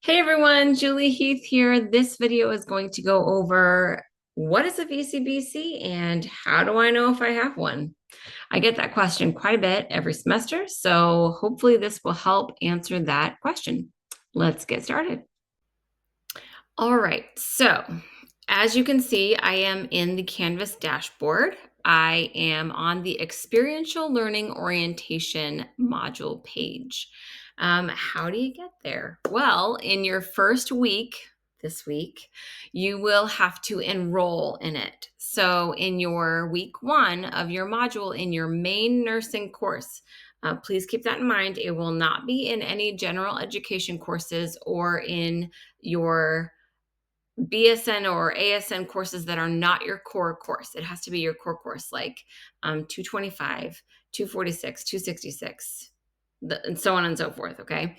Hey everyone, Julie Heath here. This video is going to go over what is a VCBC and how do I know if I have one? I get that question quite a bit every semester, so hopefully this will help answer that question. Let's get started. All right, so as you can see, I am in the Canvas dashboard. I am on the Experiential Learning Orientation module page. How do you get there? Well, in your first week, this week, you will have to enroll in it. So in your week one of your module in your main nursing course, please keep that in mind. It will not be in any general education courses or in your BSN or ASN courses that are not your core course. It has to be your core course, like 225, 246, 266, and so on and so forth. Okay.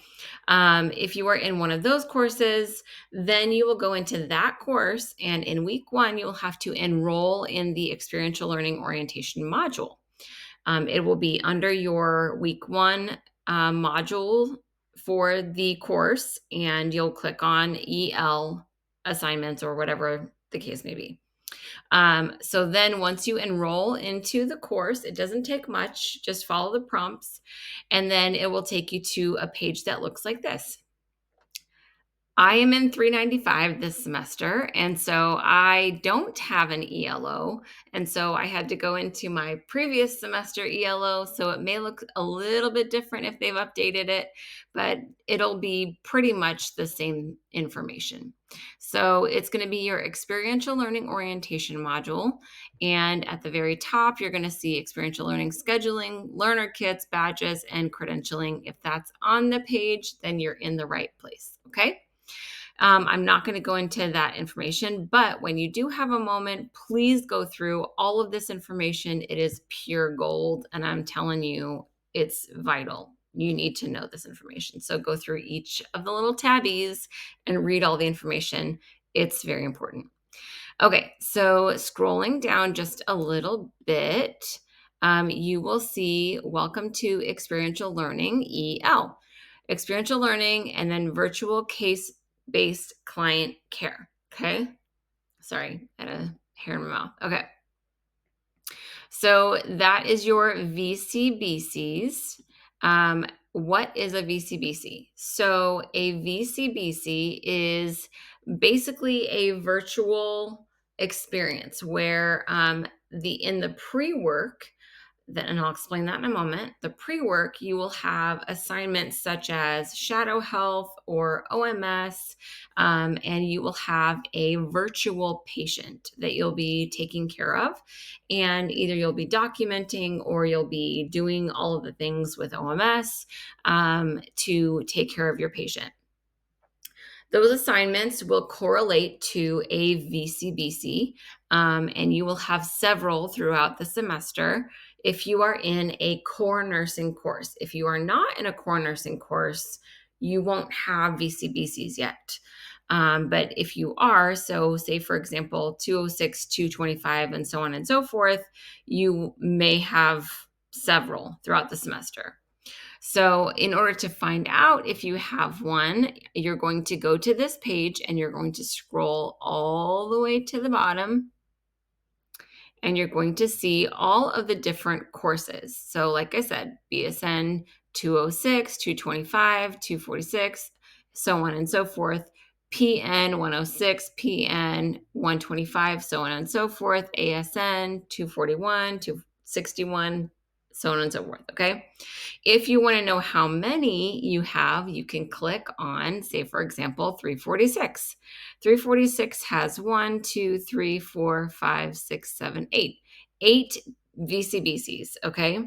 If you are in one of those courses, then you will go into that course. And in week one, you'll have to enroll in the experiential learning orientation module. It will be under your week one module for the course, and you'll click on EL assignments or whatever the case may be. So then once you enroll into the course, it doesn't take much, just follow the prompts, and then it will take you to a page that looks like this. I am in 395 this semester, and so I don't have an ELO. And so I had to go into my previous semester ELO. So it may look a little bit different if they've updated it, but it'll be pretty much the same information. So it's going to be your experiential learning orientation module. And at the very top, you're going to see experiential learning scheduling, learner kits, badges, and credentialing. If that's on the page, then you're in the right place. Okay. I'm not going to go into that information, but when you do have a moment, please go through all of this information. It is pure gold, and I'm telling you, it's vital. You need to know this information. So go through each of the little tabbies and read all the information. It's very important. Okay, so scrolling down just a little bit, you will see Welcome to Experiential Learning, EL. Experiential learning, and then virtual case-based client care. Okay. Sorry, I had a hair in my mouth. Okay. So that is your VCBCs. What is a VCBC? So a VCBC is basically a virtual experience where in the pre-work, and I'll explain that in a moment. The pre-work, you will have assignments such as shadow health or OMS, and you will have a virtual patient that you'll be taking care of. And either you'll be documenting or you'll be doing all of the things with OMS to take care of your patient. Those assignments will correlate to a VCBC, and you will have several throughout the semester if you are in a core nursing course. If you are not in a core nursing course, you won't have VCBCs yet. But if you are, so say for example, 206, 225, and so on and so forth, you may have several throughout the semester. So in order to find out if you have one, you're going to go to this page and you're going to scroll all the way to the bottom, and you're going to see all of the different courses. So like I said, BSN 206, 225, 246, so on and so forth. PN 106, PN 125, so on and so forth. ASN 241, 261, so on and so forth. Okay. If you want to know how many you have, you can click on, say, for example, 346. 346 has 1, 2, 3, 4, 5, 6, 7, 8. 8 VCBCs, okay?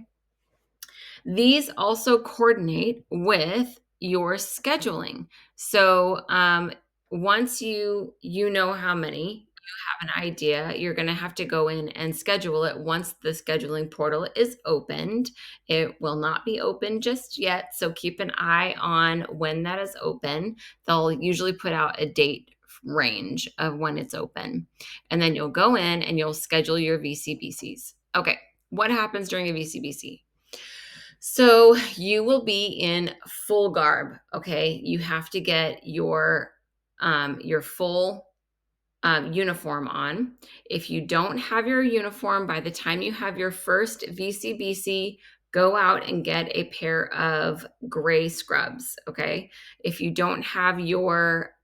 These also coordinate with your scheduling. So once you know how many, you have an idea, you're going to have to go in and schedule it once the scheduling portal is opened. It will not be open just yet, so keep an eye on when that is open. They'll usually put out a date range of when it's open. And then you'll go in and you'll schedule your VCBCs. Okay, what happens during a VCBC? So you will be in full garb, okay? You have to get your full uniform on. If you don't have your uniform by the time you have your first VCBC, go out and get a pair of gray scrubs, okay? If you don't have your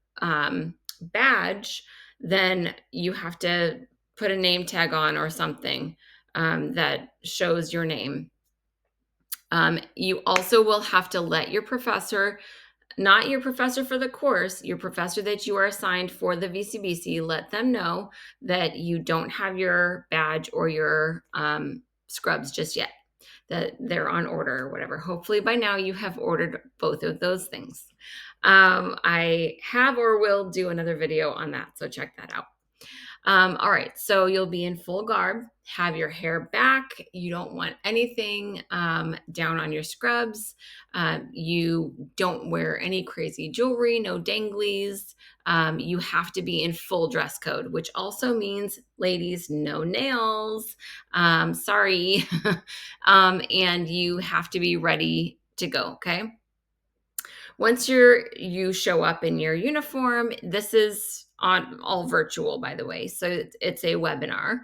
badge, then you have to put a name tag on or something that shows your name. You also will have to let your professor, not your professor for the course, your professor that you are assigned for the VCBC, let them know that you don't have your badge or your scrubs just yet, that they're on order or whatever. Hopefully by now you have ordered both of those things. I have or will do another video on that, so check that out. All right, so you'll be in full garb, have your hair back. You don't want anything down on your scrubs. You don't wear any crazy jewelry, no danglies. You have to be in full dress code, which also means, ladies, no nails. Sorry. And you have to be ready to go, okay? Once you show up in your uniform, this is on all virtual, by the way. So it's a webinar.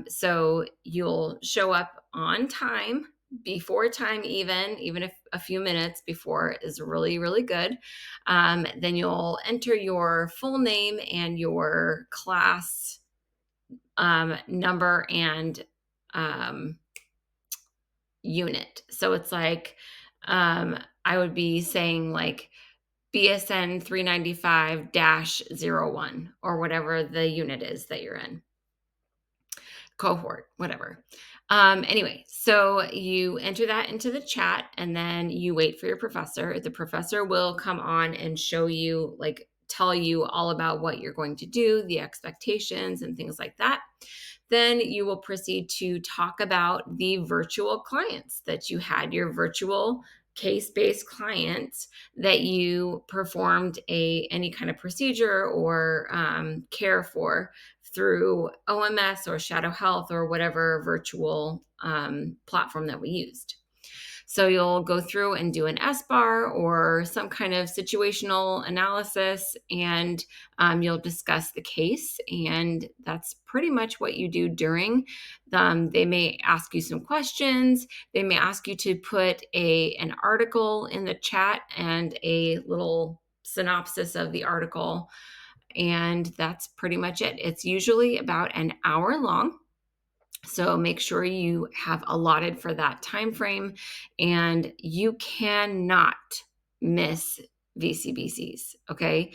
So you'll show up on time, before time, even if a few minutes before is really, really good. Then you'll enter your full name and your class number and unit. So it's like, I would be saying like BSN 395-01 or whatever the unit is that you're in. Cohort, whatever. Anyway, so you enter that into the chat and then you wait for your professor. The professor will come on and show you, like, tell you all about what you're going to do, the expectations and things like that. Then you will proceed to talk about the virtual clients that you had, your virtual case-based clients that you performed any kind of procedure or care for through OMS or Shadow Health or whatever virtual platform that we used. So you'll go through and do an S-bar or some kind of situational analysis, and you'll discuss the case. And that's pretty much what you do during. They may ask you some questions. They may ask you to put an article in the chat and a little synopsis of the article. And that's pretty much it. It's usually about an hour long. So make sure you have allotted for that time frame, and you cannot miss VCBCs, okay?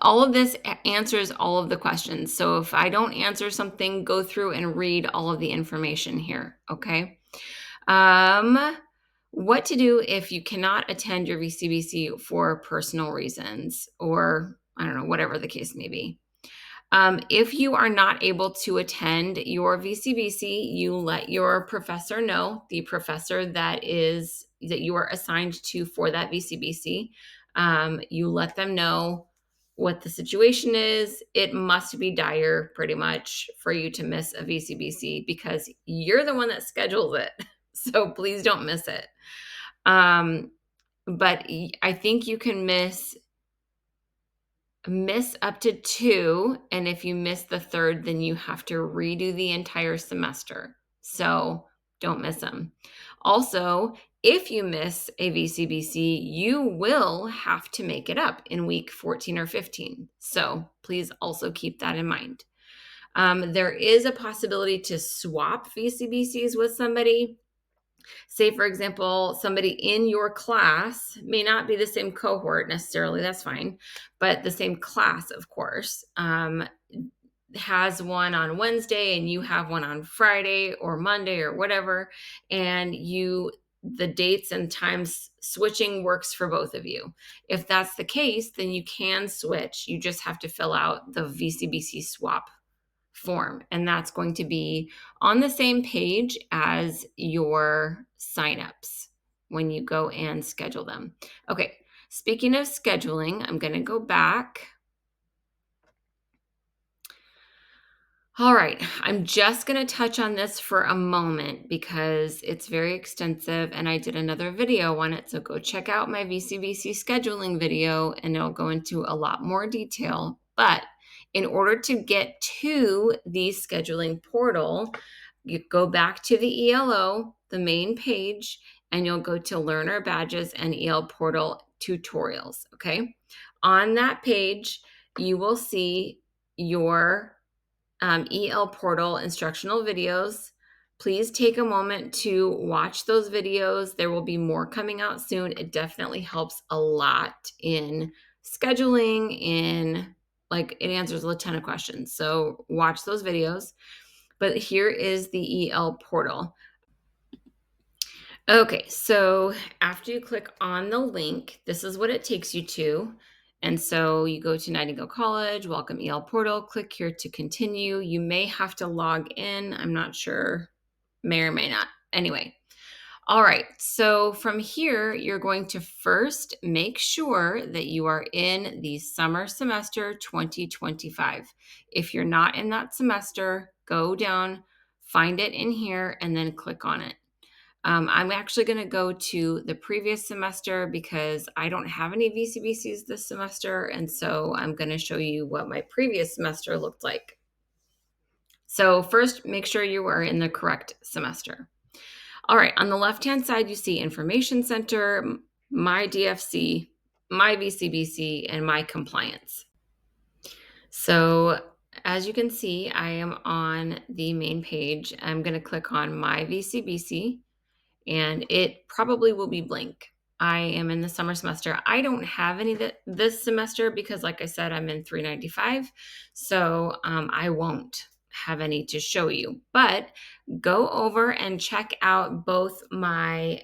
All of this answers all of the questions. So if I don't answer something, go through and read all of the information here, okay? What to do if you cannot attend your VCBC for personal reasons, or I don't know, whatever the case may be. If you are not able to attend your VCBC, you let your professor know, the professor that you are assigned to for that VCBC. You let them know what the situation is. It must be dire, pretty much, for you to miss a VCBC because you're the one that schedules it. So please don't miss it. But I think you can miss up to 2, and if you miss the third, then you have to redo the entire semester. So don't miss them. Also, if you miss a VCBC, you will have to make it up in week 14 or 15. So please also keep that in mind. There is a possibility to swap VCBCs with somebody. Say, for example, somebody in your class may not be the same cohort necessarily, that's fine, but the same class, of course, has one on Wednesday and you have one on Friday or Monday or whatever, and the dates and times switching works for both of you. If that's the case, then you can switch. You just have to fill out the VCBC swap form, and that's going to be on the same page as your signups when you go and schedule them. Okay, speaking of scheduling, I'm going to go back. All right, I'm just going to touch on this for a moment because it's very extensive and I did another video on it. So go check out my VCBC scheduling video and it'll go into a lot more detail. But in order to get to the scheduling portal, you go back to the ELO, the main page, and you'll go to Learner Badges and EL Portal Tutorials. Okay. On that page, you will see your EL Portal instructional videos. Please take a moment to watch those videos. There will be more coming out soon. It definitely helps a lot in scheduling, it answers a ton of questions. So watch those videos. But here is the EL Portal. Okay, so after you click on the link, this is what it takes you to. And so you go to Nightingale College, Welcome EL Portal, click here to continue. You may have to log in. I'm not sure, may or may not. Anyway, all right, so from here, you're going to first make sure that you are in the summer semester 2025. If you're not in that semester, go down, find it in here, and then click on it. I'm actually going to go to the previous semester because I don't have any VCBCs this semester. And so I'm going to show you what my previous semester looked like. So first, make sure you are in the correct semester. All right, on the left-hand side, you see Information Center, My DFC, My VCBC, and My Compliance. So as you can see, I am on the main page. I'm going to click on My VCBC. And it probably will be blank. I am in the summer semester. I don't have any this semester because, like I said, I'm in 395. So I won't have any to show you. But go over and check out both my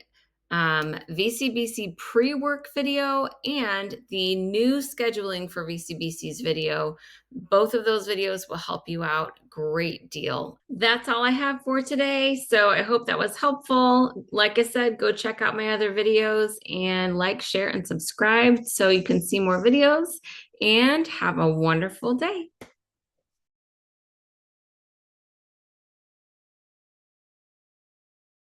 VCBC pre-work video and the new scheduling for VCBCs video. Both of those videos will help you out a great deal. That's all I have for today. So I hope that was helpful. Like I said, go check out my other videos and like, share, and subscribe so you can see more videos, and have a wonderful day.